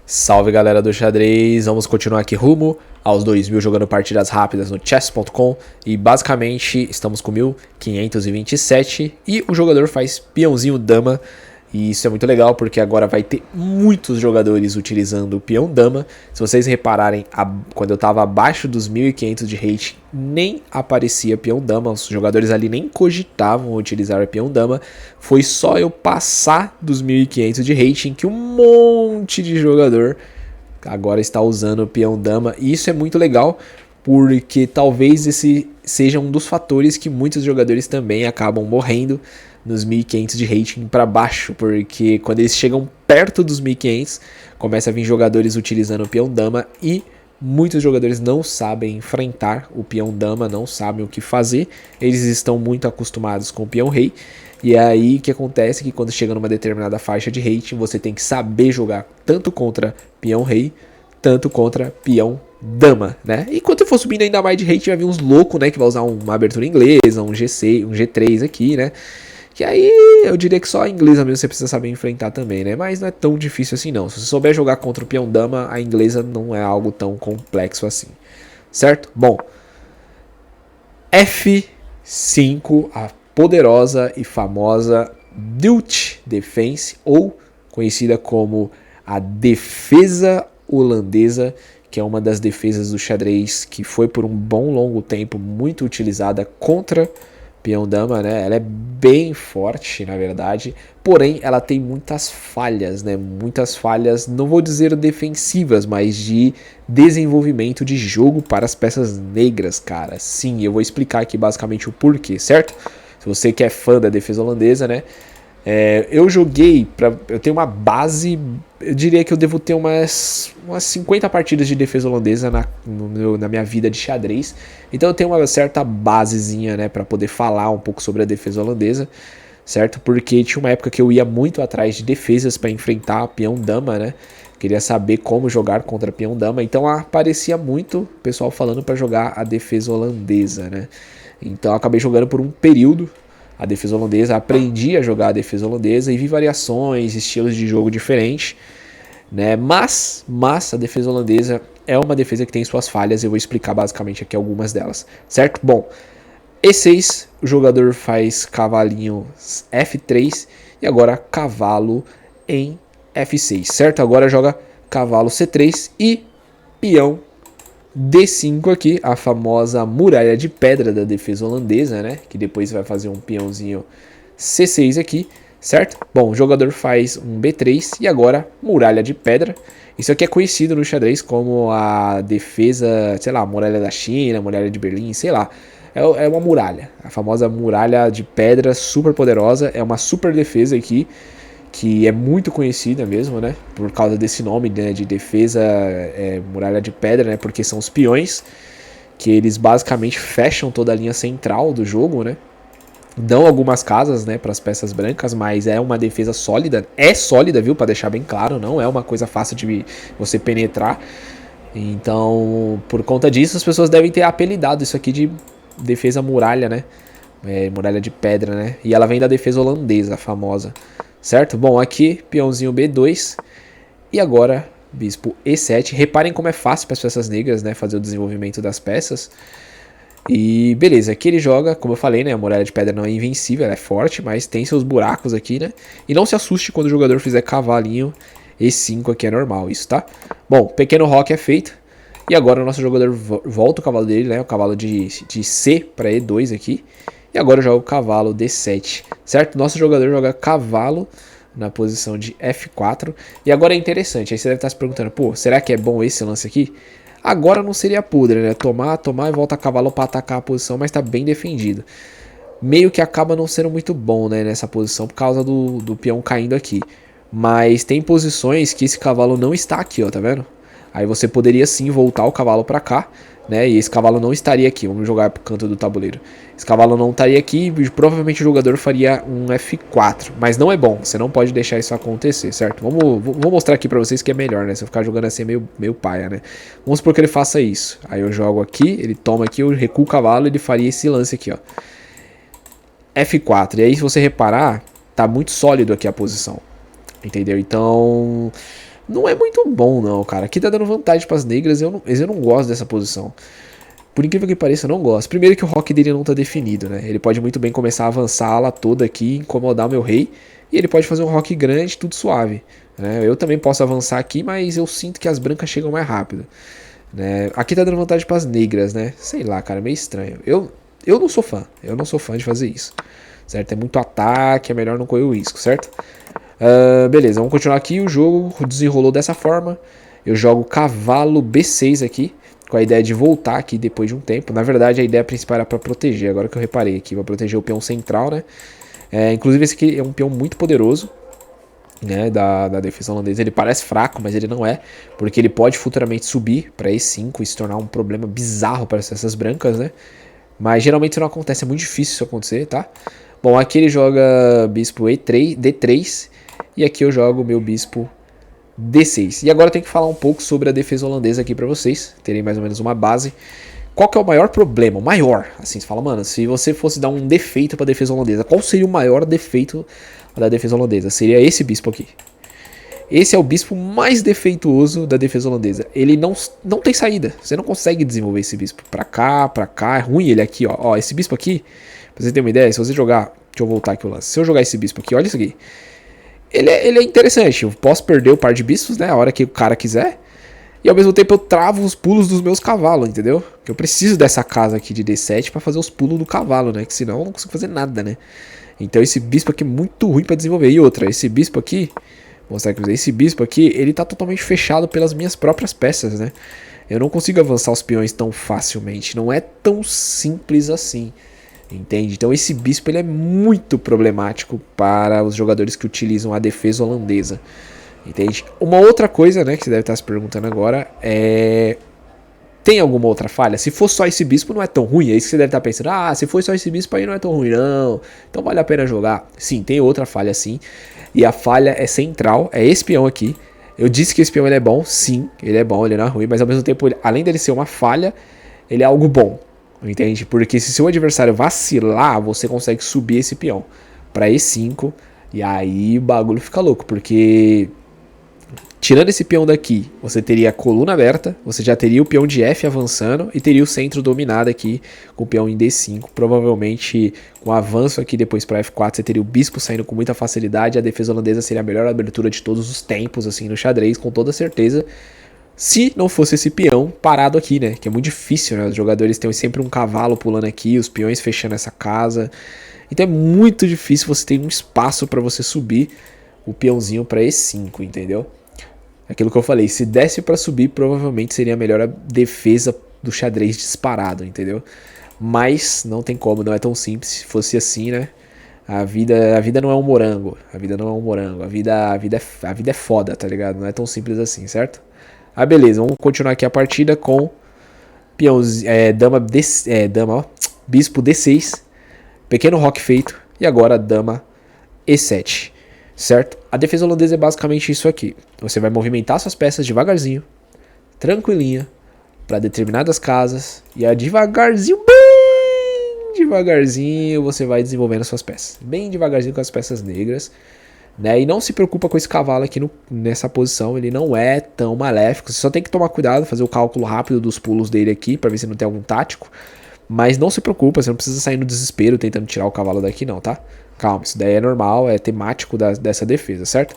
Salve galera do xadrez, vamos continuar aqui rumo aos 2000 jogando partidas rápidas no chess.com e basicamente estamos com 1527 e o jogador faz peãozinho dama e isso é muito legal porque agora vai ter muitos jogadores utilizando o peão dama. Se vocês repararem, quando eu estava abaixo dos 1500 de rate nem aparecia peão dama, os jogadores ali nem cogitavam utilizar o peão dama. Foi só eu passar dos 1500 de rating que um monte de jogador agora está usando o peão dama. E isso é muito legal porque talvez esse seja um dos fatores que muitos jogadores também acabam morrendo nos 1500 de rating para baixo, porque quando eles chegam perto dos 1500 começa a vir jogadores utilizando o peão dama e muitos jogadores não sabem enfrentar o peão dama, não sabem o que fazer, eles estão muito acostumados com o peão rei. E é aí que acontece que quando chega numa determinada faixa de rating, você tem que saber jogar tanto contra peão rei, tanto contra peão dama, né? E quando eu for subindo ainda mais de rating, vai vir uns loucos, né? Que vai usar uma abertura inglesa, um G6, um G3 aqui, né? Que aí eu diria que só a inglesa mesmo você precisa saber enfrentar também, né? Mas não é tão difícil assim não. Se você souber jogar contra o peão dama, a inglesa não é algo tão complexo assim. Certo? Bom. F5, a poderosa e famosa Dutch Defense, ou conhecida como a defesa holandesa, que é uma das defesas do xadrez que foi por um bom longo tempo muito utilizada contra peão dama, né? Ela é bem forte, na verdade, porém ela tem muitas falhas, né? Muitas falhas, não vou dizer defensivas, mas de desenvolvimento de jogo para as peças negras, cara. Sim, eu vou explicar aqui basicamente o porquê, certo? Se você que é fã da defesa holandesa, né? Eu joguei, eu tenho uma base, eu diria que eu devo ter umas 50 partidas de defesa holandesa na minha vida de xadrez. Então eu tenho uma certa basezinha, né, para poder falar um pouco sobre a defesa holandesa, certo? Porque tinha uma época que eu ia muito atrás de defesas para enfrentar peão dama, né? Queria saber como jogar contra peão dama, então aparecia muito o pessoal falando para jogar a defesa holandesa, né? Então eu acabei jogando por um período a defesa holandesa, aprendi a jogar a defesa holandesa e vi variações, estilos de jogo diferentes, né? Mas a defesa holandesa é uma defesa que tem suas falhas, eu vou explicar basicamente aqui algumas delas, certo? Bom, E6, o jogador faz cavalinho F3 e agora cavalo em F6, certo? Agora joga cavalo C3 e peão D5 aqui, a famosa muralha de pedra da defesa holandesa, né? Que depois vai fazer um peãozinho C6 aqui, certo? Bom, o jogador faz um B3 e agora muralha de pedra. Isso aqui é conhecido no xadrez como a defesa, sei lá, muralha da China, muralha de Berlim, sei lá. É uma muralha, a famosa muralha de pedra super poderosa, é uma super defesa aqui, que é muito conhecida mesmo, né, por causa desse nome, né, de defesa muralha de pedra, né, porque são os peões que eles basicamente fecham toda a linha central do jogo, né, dão algumas casas, né, para as peças brancas, mas é uma defesa sólida, viu, para deixar bem claro, não é uma coisa fácil de você penetrar. Então, por conta disso, as pessoas devem ter apelidado isso aqui de defesa muralha, né, muralha de pedra, né, e ela vem da defesa holandesa, famosa. Certo? Bom, aqui peãozinho B2 e agora bispo E7. Reparem como é fácil para as peças negras, né, fazer o desenvolvimento das peças. E beleza, aqui ele joga, como eu falei, né, a muralha de pedra não é invencível, ela é forte, mas tem seus buracos aqui, né. E não se assuste quando o jogador fizer cavalinho E5 aqui, é normal isso, tá? Bom, pequeno roque é feito. E agora o nosso jogador volta o cavalo dele, né, o cavalo de C para E2 aqui. E agora joga o cavalo D7, certo? Nosso jogador joga cavalo na posição de F4. E agora é interessante, aí você deve estar se perguntando, pô, será que é bom esse lance aqui? Agora não seria podre, né? Tomar e volta cavalo para atacar a posição, mas tá bem defendido. Meio que acaba não sendo muito bom, né, nessa posição por causa do peão caindo aqui. Mas tem posições que esse cavalo não está aqui, ó, tá vendo? Aí você poderia sim voltar o cavalo para cá, né? E esse cavalo não estaria aqui. Vamos jogar pro canto do tabuleiro. Esse cavalo não estaria aqui e provavelmente o jogador faria um F4. Mas não é bom, você não pode deixar isso acontecer, certo? Vou mostrar aqui pra vocês que é melhor, né? Se eu ficar jogando assim é meio paia, né? Vamos supor que ele faça isso. Aí eu jogo aqui, ele toma aqui, eu recuo o cavalo e ele faria esse lance aqui, ó. F4. E aí se você reparar, tá muito sólido aqui a posição. Entendeu? Então não é muito bom não, cara. Aqui tá dando vantagem pras negras, eu não gosto dessa posição. Por incrível que pareça, eu não gosto. Primeiro que o rock dele não tá definido, né? Ele pode muito bem começar a avançar a ala toda aqui, incomodar o meu rei, e ele pode fazer um rock grande, tudo suave. Né? Eu também posso avançar aqui, mas eu sinto que as brancas chegam mais rápido. Né? Aqui tá dando vantagem pras negras, né? Sei lá, cara, meio estranho. Eu não sou fã, de fazer isso. Certo? É muito ataque, é melhor não correr o risco, certo? Beleza, vamos continuar aqui. O jogo desenrolou dessa forma. Eu jogo cavalo B6 aqui, com a ideia de voltar aqui depois de um tempo. Na verdade, a ideia principal era para proteger, agora que eu reparei aqui, para proteger o peão central, né? Inclusive, esse aqui é um peão muito poderoso, né, da defesa holandesa. Ele parece fraco, mas ele não é, porque ele pode futuramente subir para E5 e se tornar um problema bizarro para essas brancas, né? Mas geralmente isso não acontece, é muito difícil isso acontecer, tá? Bom, aqui ele joga bispo E3, D3, e aqui eu jogo o meu bispo D6. E agora eu tenho que falar um pouco sobre a defesa holandesa aqui pra vocês, terem mais ou menos uma base. Qual que é o maior problema? O maior, assim, você fala, mano, se você fosse dar um defeito pra defesa holandesa, qual seria o maior defeito da defesa holandesa? Seria esse bispo aqui. Esse é o bispo mais defeituoso da defesa holandesa. Ele não tem saída. Você não consegue desenvolver esse bispo pra cá. É ruim ele aqui, ó. Ó, esse bispo aqui, pra você ter uma ideia, se você jogar... Deixa eu voltar aqui o lance. Se eu jogar esse bispo aqui, olha isso aqui. Ele é interessante. Eu posso perder o par de bispos, né? A hora que o cara quiser. E ao mesmo tempo eu travo os pulos dos meus cavalos, entendeu? Porque eu preciso dessa casa aqui de D7 pra fazer os pulos do cavalo, né? Que senão eu não consigo fazer nada, né? Então esse bispo aqui é muito ruim pra desenvolver. E outra, esse bispo aqui... Vou mostrar aqui, esse bispo aqui, ele tá totalmente fechado pelas minhas próprias peças, né? Eu não consigo avançar os peões tão facilmente. Não é tão simples assim. Entende? Então esse bispo ele é muito problemático para os jogadores que utilizam a defesa holandesa. Entende? Uma outra coisa, né, que você deve estar se perguntando agora é... Tem alguma outra falha? Se for só esse bispo não é tão ruim. É isso que você deve estar pensando. Ah, se for só esse bispo aí não é tão ruim não. Então vale a pena jogar. Sim, tem outra falha sim. E a falha é central. É esse peão aqui. Eu disse que esse peão ele é bom. Sim, ele é bom, ele não é ruim. Mas ao mesmo tempo, além dele ser uma falha, ele é algo bom. Entende? Porque se seu adversário vacilar, você consegue subir esse peão para E5. E aí o bagulho fica louco. Porque... Tirando esse peão daqui, você teria a coluna aberta, você já teria o peão de F avançando e teria o centro dominado aqui com o peão em D5. Provavelmente com avanço aqui depois para F4 você teria o bispo saindo com muita facilidade. A defesa holandesa seria a melhor abertura de todos os tempos assim no xadrez, com toda certeza. Se não fosse esse peão parado aqui, né? Que é muito difícil, né? Os jogadores têm sempre um cavalo pulando aqui, os peões fechando essa casa. Então é muito difícil você ter um espaço para você subir o peãozinho para E5, entendeu? Aquilo que eu falei, se desse pra subir, provavelmente seria a melhor defesa do xadrez disparado, entendeu? Mas não tem como, não é tão simples. Se fosse assim, né? A vida não é um morango. A vida não é um morango. A vida é foda, tá ligado? Não é tão simples assim, certo? Ah, beleza. Vamos continuar aqui a partida com bispo D6. Pequeno roque feito. E agora dama E7. Certo? A defesa holandesa é basicamente isso aqui. Você vai movimentar suas peças devagarzinho, tranquilinha, para determinadas casas. E é devagarzinho, bem devagarzinho, você vai desenvolvendo suas peças. Bem devagarzinho com as peças negras. Né? E não se preocupa com esse cavalo aqui nessa posição. Ele não é tão maléfico. Você só tem que tomar cuidado, fazer o cálculo rápido dos pulos dele aqui, para ver se não tem algum tático. Mas não se preocupa, você não precisa sair no desespero tentando tirar o cavalo daqui não, tá? Calma, isso daí é normal, é temático dessa defesa, certo?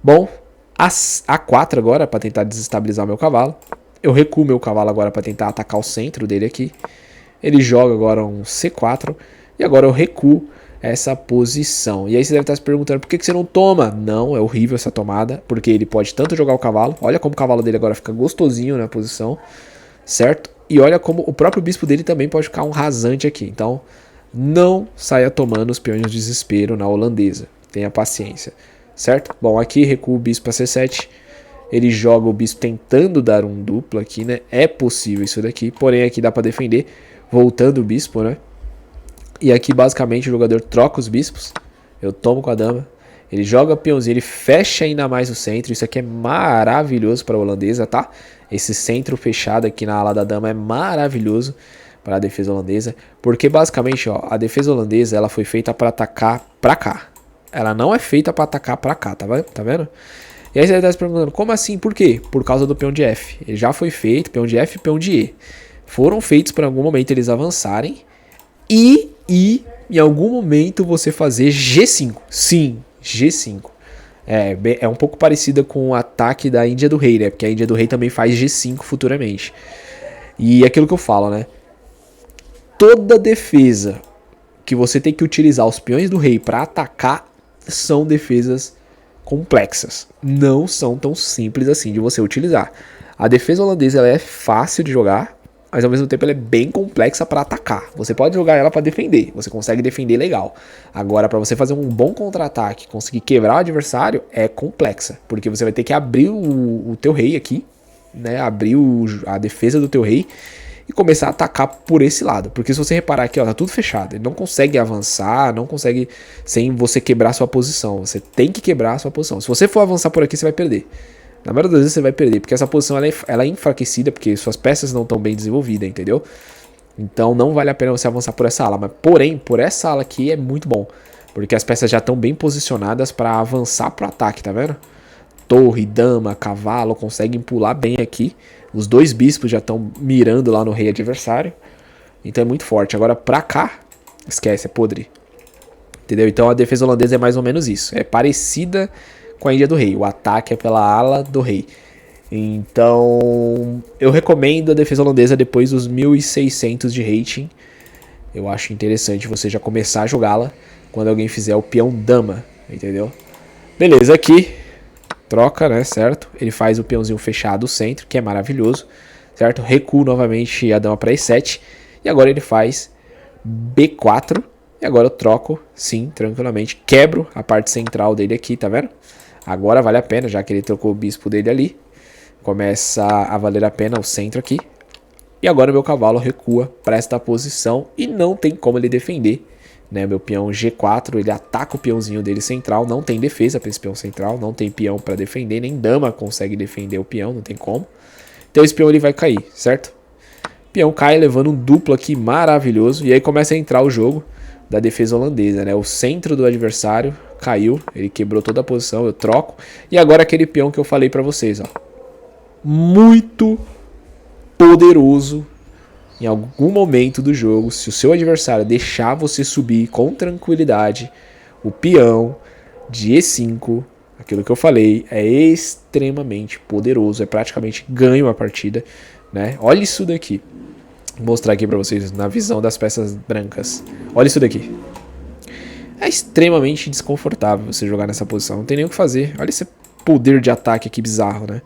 Bom, A4 agora para tentar desestabilizar meu cavalo. Eu recuo meu cavalo agora para tentar atacar o centro dele aqui. Ele joga agora um C4 e agora eu recuo essa posição. E aí você deve estar se perguntando por que você não toma? Não, é horrível essa tomada, porque ele pode tanto jogar o cavalo. Olha como o cavalo dele agora fica gostosinho na posição, certo? E olha como o próprio bispo dele também pode ficar um rasante aqui. Então, não saia tomando os peões de desespero na holandesa. Tenha paciência, certo? Bom, aqui recuo o bispo para C7. Ele joga o bispo tentando dar um duplo aqui, né? É possível isso daqui, porém aqui dá para defender, voltando o bispo, né? E aqui basicamente o jogador troca os bispos. Eu tomo com a dama. Ele joga o peãozinho, ele fecha ainda mais o centro. Isso aqui é maravilhoso para a holandesa, tá? Esse centro fechado aqui na ala da dama é maravilhoso para a defesa holandesa. Porque basicamente, ó, a defesa holandesa ela foi feita para atacar para cá. Ela não é feita para atacar para cá, tá vendo? E aí você deve estar se perguntando, como assim? Por quê? Por causa do peão de F. Ele já foi feito, peão de F e peão de E. Foram feitos para algum momento eles avançarem e em algum momento você fazer G5. Sim, G5. É um pouco parecida com o ataque da Índia do Rei, né? Porque a Índia do Rei também faz G5 futuramente. E é aquilo que eu falo, né? Toda defesa que você tem que utilizar os peões do rei para atacar são defesas complexas. Não são tão simples assim de você utilizar. A defesa holandesa ela é fácil de jogar, mas ao mesmo tempo ela é bem complexa para atacar. Você pode jogar ela para defender, você consegue defender legal. Agora, para você fazer um bom contra-ataque, conseguir quebrar o adversário, é complexa, porque você vai ter que abrir o teu rei aqui, né? Abrir a defesa do teu rei e começar a atacar por esse lado. Porque se você reparar aqui, ó, tá tudo fechado. Ele não consegue avançar, não consegue sem você quebrar sua posição. Você tem que quebrar a sua posição. Se você for avançar por aqui, você vai perder. Na maioria das vezes você vai perder, porque essa posição ela é enfraquecida, porque suas peças não estão bem desenvolvidas, entendeu? Então não vale a pena você avançar por essa ala. Mas porém, por essa ala aqui é muito bom. Porque as peças já estão bem posicionadas para avançar pro ataque, tá vendo? Torre, dama, cavalo conseguem pular bem aqui. Os dois bispos já estão mirando lá no rei adversário. Então é muito forte. Agora pra cá, esquece, é podre. Entendeu? Então a defesa holandesa é mais ou menos isso. É parecida com a Índia do Rei. O ataque é pela ala do rei. Então eu recomendo a defesa holandesa depois dos 1600 de rating. Eu acho interessante você já começar a jogá-la quando alguém fizer o peão dama. Entendeu? Beleza, aqui troca, né, certo? Ele faz o peãozinho fechado no centro, que é maravilhoso, certo? Recuo novamente a dama para E7. E agora ele faz B4. E agora eu troco, sim, tranquilamente. Quebro a parte central dele aqui, tá vendo? Agora vale a pena, já que ele trocou o bispo dele ali. Começa a valer a pena o centro aqui. E agora meu cavalo recua para esta posição e não tem como ele defender. Né, meu peão G4, ele ataca o peãozinho dele central, não tem defesa para esse peão central, não tem peão para defender, nem dama consegue defender o peão, não tem como. Então esse peão ele vai cair, certo? Peão cai levando um duplo aqui maravilhoso, e aí começa a entrar o jogo da defesa holandesa, né? O centro do adversário caiu, ele quebrou toda a posição, eu troco, e agora aquele peão que eu falei para vocês, ó. Muito poderoso. Em algum momento do jogo, se o seu adversário deixar você subir com tranquilidade, o peão de E5, aquilo que eu falei, é extremamente poderoso, é praticamente ganho a partida, né? Olha isso daqui. Vou mostrar aqui para vocês na visão das peças brancas. Olha isso daqui. É extremamente desconfortável você jogar nessa posição, não tem nem o que fazer. Olha esse poder de ataque aqui bizarro, né?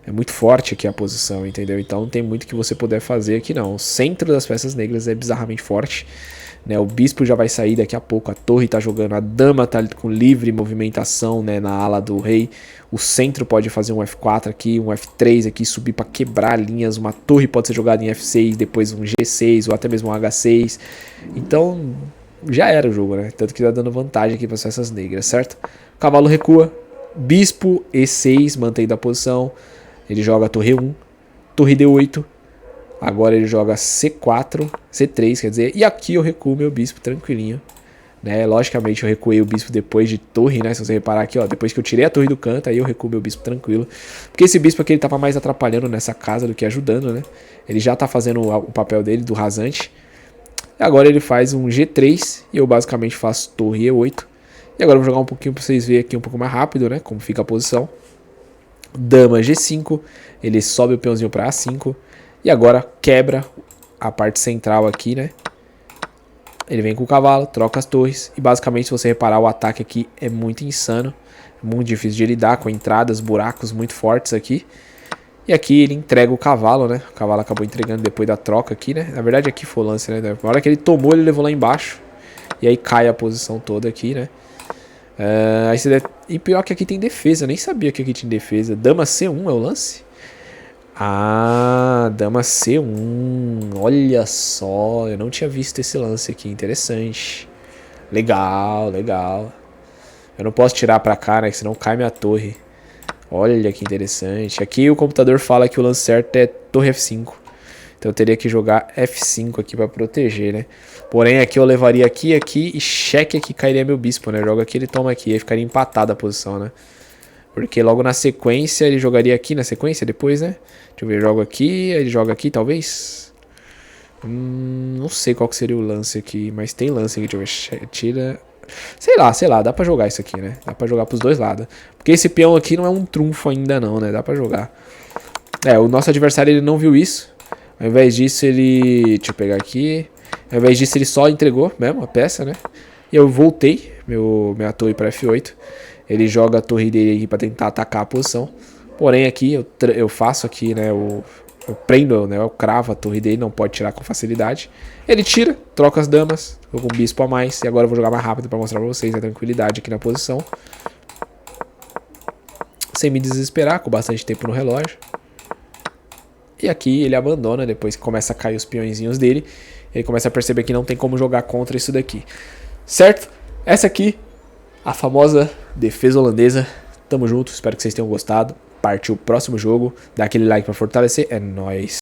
É muito forte aqui a posição, entendeu? Então não tem muito que você puder fazer aqui não. O centro das peças negras é bizarramente forte, né? O bispo já vai sair daqui a pouco, a torre tá jogando, a dama tá com livre movimentação, né, na ala do rei. O centro pode fazer um F4 aqui, um F3 aqui, subir para quebrar linhas. Uma torre pode ser jogada em F6, depois um G6 ou até mesmo um H6. Então já era o jogo, né? Tanto que tá dando vantagem aqui para as peças negras, certo? O cavalo recua, bispo E6, mantendo a posição. Ele joga a torre 1, torre D8, agora ele joga C4, C3, quer dizer, e aqui eu recuo meu bispo tranquilinho, né? Logicamente eu recuei o bispo depois de torre, né? Se você reparar aqui, ó, depois que eu tirei a torre do canto, aí eu recuo meu bispo tranquilo, porque esse bispo aqui ele tava mais atrapalhando nessa casa do que ajudando, né? Ele já tá fazendo o papel dele, do rasante, e agora ele faz um G3, e eu basicamente faço torre E8, e agora eu vou jogar um pouquinho pra vocês verem aqui um pouco mais rápido, né? Como fica a posição. Dama G5, ele sobe o peãozinho para A5 e agora quebra a parte central aqui, né? Ele vem com o cavalo, troca as torres e basicamente, se você reparar, o ataque aqui é muito insano, muito difícil de lidar, com entradas, buracos muito fortes aqui. E aqui ele entrega o cavalo, né? O cavalo acabou entregando depois da troca aqui, né? Na verdade aqui foi o lance, né? Na hora que ele tomou, ele levou lá embaixo e aí cai a posição toda aqui, né? Aí você deve... E pior que aqui tem defesa, eu nem sabia que aqui tinha defesa. Dama C1 é o lance? Ah, dama C1, olha só, eu não tinha visto esse lance aqui, interessante. Legal, legal. Eu não posso tirar pra cá, né, que senão cai minha torre. Olha que interessante. Aqui o computador fala que o lance certo é torre F5. Então eu teria que jogar F5 aqui pra proteger, né? Porém aqui eu levaria aqui e cheque aqui cairia meu bispo, né? Joga aqui, ele toma aqui, aí ficaria empatada a posição, né? Porque logo na sequência ele jogaria aqui na sequência depois, né? Deixa eu ver, jogo aqui, ele joga aqui talvez. Não sei qual que seria o lance aqui, mas tem lance aqui, deixa eu ver, tira... Sei lá, dá pra jogar isso aqui, né? Dá pra jogar pros dois lados. Porque esse peão aqui não é um trunfo ainda não, né? Dá pra jogar. O nosso adversário ele não viu isso. Ao invés disso ele... Deixa eu pegar aqui. Ao invés disso ele só entregou mesmo a peça, né? E eu voltei minha torre para F8. Ele joga a torre dele aqui para tentar atacar a posição. Porém aqui eu faço aqui, né? Eu prendo, né? Eu cravo a torre dele, não pode tirar com facilidade. Ele tira, troca as damas, tô com um bispo a mais. E agora eu vou jogar mais rápido para mostrar para vocês a tranquilidade aqui na posição. Sem me desesperar, com bastante tempo no relógio. E aqui ele abandona, depois que começa a cair os peõezinhos dele. Ele começa a perceber que não tem como jogar contra isso daqui. Certo? Essa aqui, a famosa defesa holandesa. Tamo junto, espero que vocês tenham gostado. Partiu o próximo jogo. Dá aquele like pra fortalecer. É nóis.